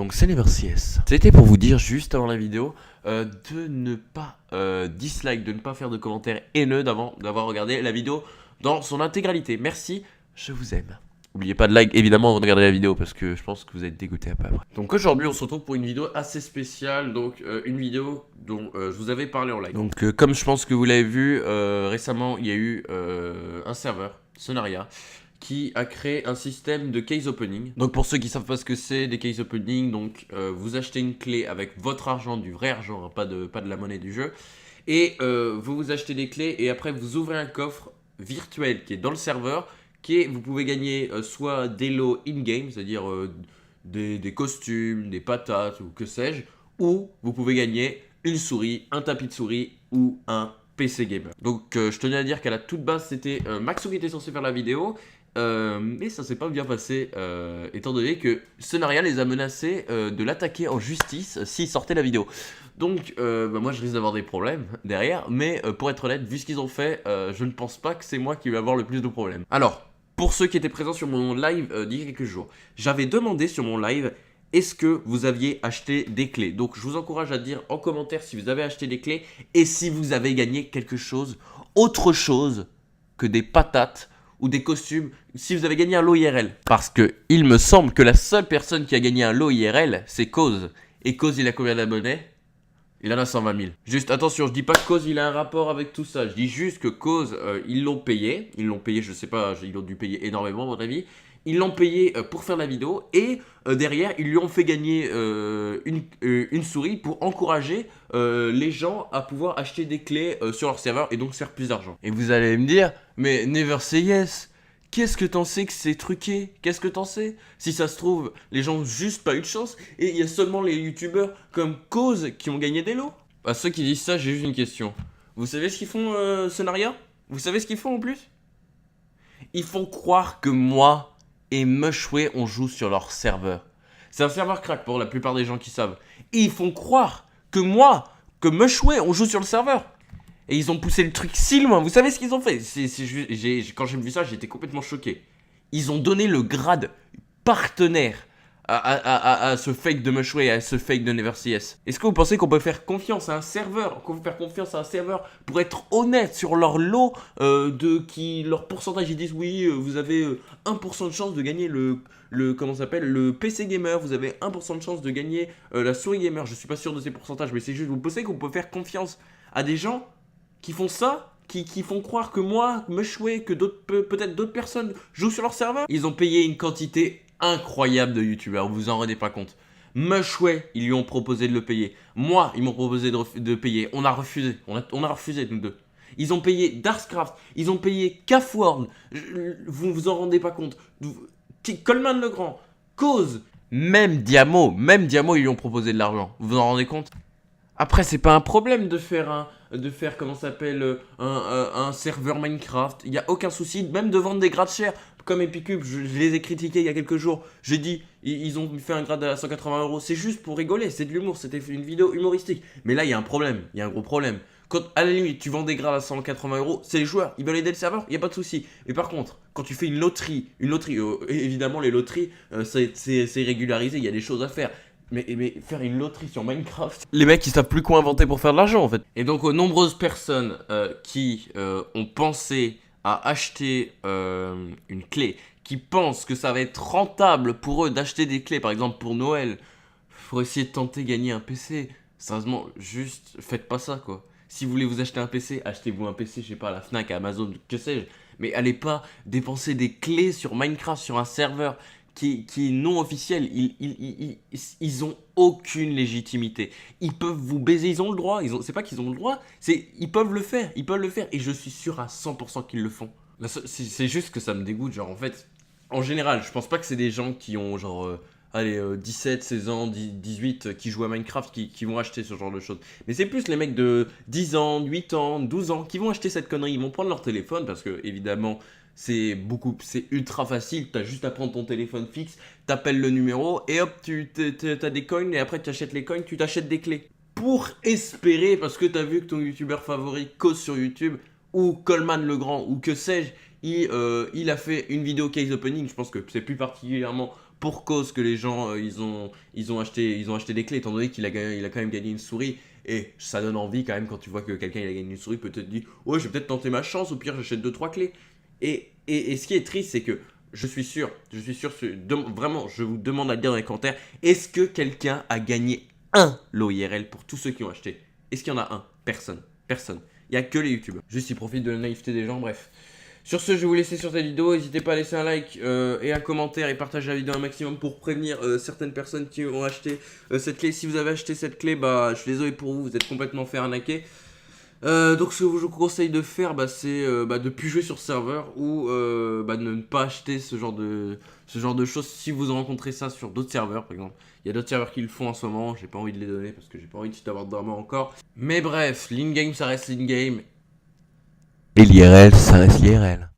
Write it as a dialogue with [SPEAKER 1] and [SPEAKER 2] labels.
[SPEAKER 1] donc c'est NeverCS. C'était pour vous dire juste avant la vidéo de ne pas dislike, de ne pas faire de commentaires haineux d'avoir regardé la vidéo dans son intégralité. Merci, je vous aime. N'oubliez pas de like évidemment avant de regarder la vidéo parce que je pense que vous êtes dégoûté après. Donc aujourd'hui on se retrouve pour une vidéo assez spéciale, donc une vidéo dont je vous avais parlé en live. Donc comme je pense que vous l'avez vu, récemment il y a eu un serveur, Sonaria, qui a créé un système de case opening. Donc pour ceux qui savent pas ce que c'est des case opening, donc vous achetez une clé avec votre argent, du vrai argent, hein, pas de la monnaie du jeu, et vous achetez des clés et après vous ouvrez un coffre virtuel qui est dans le serveur, vous pouvez gagner soit des lots in-game, c'est-à-dire des costumes, des patates ou que sais-je, ou vous pouvez gagner une souris, un tapis de souris ou un PC gamer. Donc je tenais à dire qu'à la toute base c'était Maxo qui était censé faire la vidéo, mais ça s'est pas bien passé étant donné que Sonaria les a menacés de l'attaquer en justice s'ils sortaient la vidéo. Donc moi je risque d'avoir des problèmes derrière, mais pour être honnête, vu ce qu'ils ont fait, je ne pense pas que c'est moi qui vais avoir le plus de problèmes. Alors, pour ceux qui étaient présents sur mon live d'il y a quelques jours, j'avais demandé sur mon live, est-ce que vous aviez acheté des clés? Donc je vous encourage à dire en commentaire si vous avez acheté des clés et si vous avez gagné quelque chose, autre chose que des patates ou des costumes, si vous avez gagné un lot IRL. Parce que il me semble que la seule personne qui a gagné un lot IRL, c'est Cause. Et Cause, il a combien d'abonnés? Il en a 120 000. Juste attention, je dis pas que Cause il a un rapport avec tout ça. Je dis juste que Cause, ils l'ont payé. Ils l'ont payé, je sais pas, ils ont dû payer énormément à mon avis. Ils l'ont payé pour faire la vidéo et derrière ils lui ont fait gagner une souris pour encourager les gens à pouvoir acheter des clés sur leur serveur et donc faire plus d'argent. Et vous allez me dire, mais NeverCS, qu'est-ce que t'en sais que c'est truqué? Qu'est-ce que t'en sais? Si ça se trouve, les gens ont juste pas eu de chance et il y a seulement les youtubeurs comme Cause qui ont gagné des lots. À ceux qui disent ça, j'ai juste une question. Vous savez ce qu'ils font, Sonaria? Vous savez ce qu'ils font en plus? Ils font croire que moi et Mushway on joue sur leur serveur. C'est un serveur crack pour la plupart des gens qui savent. Et ils font croire que moi, que Mushway on joue sur le serveur. Et ils ont poussé le truc si loin. Vous savez ce qu'ils ont fait? Quand j'ai vu ça, j'étais complètement choqué. Ils ont donné le grade partenaire à ce fake de Mushway et à ce fake de NeverCS. Est-ce que vous pensez qu'on peut faire confiance à un serveur, pour être honnête sur leur lot leur pourcentage? Ils disent oui, vous avez 1% de chance de gagner le PC gamer, vous avez 1% de chance de gagner la souris gamer. Je suis pas sûr de ces pourcentages, mais c'est juste, vous pensez qu'on peut faire confiance à des gens qui font ça, qui font croire que moi, Mushway, que peut-être d'autres personnes jouent sur leur serveur? Ils ont payé une quantité incroyable de youtubeurs, vous vous en rendez pas compte. Mushway, ils lui ont proposé de le payer. Moi, ils m'ont proposé de payer. On a refusé. On a refusé, nous deux. Ils ont payé Darkscraft. Ils ont payé Cafworld. Vous vous en rendez pas compte. Coleman Legrand. Cause. Même Diamo, ils lui ont proposé de l'argent. Vous vous en rendez compte? Après, c'est pas un problème de faire comment ça s'appelle, un serveur Minecraft. Il n'y a aucun souci, même de vendre des grades chers. Comme Epicube, je les ai critiqués il y a quelques jours. J'ai dit, ils ont fait un grade à 180 €. C'est juste pour rigoler, c'est de l'humour, c'était une vidéo humoristique. Mais là, il y a un problème, il y a un gros problème. Quand, à la limite, tu vends des grades à 180 €, c'est les joueurs, ils veulent aider le serveur, il n'y a pas de souci. Mais par contre, quand tu fais une loterie, évidemment, les loteries, c'est régularisé, il y a des choses à faire. Mais faire une loterie sur Minecraft, les mecs ils savent plus quoi inventer pour faire de l'argent en fait. Et donc aux nombreuses personnes qui ont pensé à acheter une clé, qui pensent que ça va être rentable pour eux d'acheter des clés, par exemple pour Noël, pour essayer de tenter de gagner un PC, sérieusement, juste faites pas ça quoi. Si vous voulez vous acheter un PC, achetez-vous un PC, je sais pas, à la Fnac, à Amazon, que sais-je. Mais allez pas dépenser des clés sur Minecraft, sur un serveur qui est non officiel. Ils ont aucune légitimité. Ils peuvent vous baiser, ils ont le droit. C'est pas qu'ils ont le droit, ils peuvent le faire. Et je suis sûr à 100% qu'ils le font. C'est juste que ça me dégoûte. Genre, en fait, en général, je pense pas que c'est des gens qui ont genre 17, 16 ans, 18 qui jouent à Minecraft qui vont acheter ce genre de choses. Mais c'est plus les mecs de 10 ans, 8 ans, 12 ans qui vont acheter cette connerie. Ils vont prendre leur téléphone parce que, évidemment, c'est ultra facile. T'as juste à prendre ton téléphone fixe, t'appelles le numéro et hop, t'as des coins et après tu achètes les coins, tu t'achètes des clés. Pour espérer, parce que t'as vu que ton youtubeur favori cause sur YouTube ou Coleman Legrand ou que sais-je, il a fait une vidéo case opening. Je pense que c'est plus particulièrement pour cause que les gens ils ont acheté des clés, étant donné qu'il a quand même gagné une souris. Et ça donne envie quand même quand tu vois que quelqu'un il a gagné une souris, peut-être dit ouais, je vais peut-être tenter ma chance, au pire j'achète 2-3 clés. Et ce qui est triste, c'est que je suis sûr, vraiment, je vous demande à le dire dans les commentaires, est-ce que quelqu'un a gagné un lot IRL pour tous ceux qui ont acheté? Est-ce qu'il y en a un? Personne. Personne. Il n'y a que les youtubeurs. Juste ils profitent de la naïveté des gens, bref. Sur ce, je vais vous laisser sur cette vidéo. N'hésitez pas à laisser un like et un commentaire et partager la vidéo un maximum pour prévenir certaines personnes qui ont acheté cette clé. Si vous avez acheté cette clé, bah je suis désolé pour vous, vous êtes complètement fait arnaquer. Donc ce que je vous conseille de faire, c'est de plus jouer sur serveur ou de ne pas acheter ce genre de choses si vous rencontrez ça sur d'autres serveurs par exemple. Il y a d'autres serveurs qui le font en ce moment, j'ai pas envie de les donner parce que j'ai pas envie d'avoir de drama encore. Mais bref, l'in-game ça reste l'in-game. Et l'IRL ça reste l'IRL.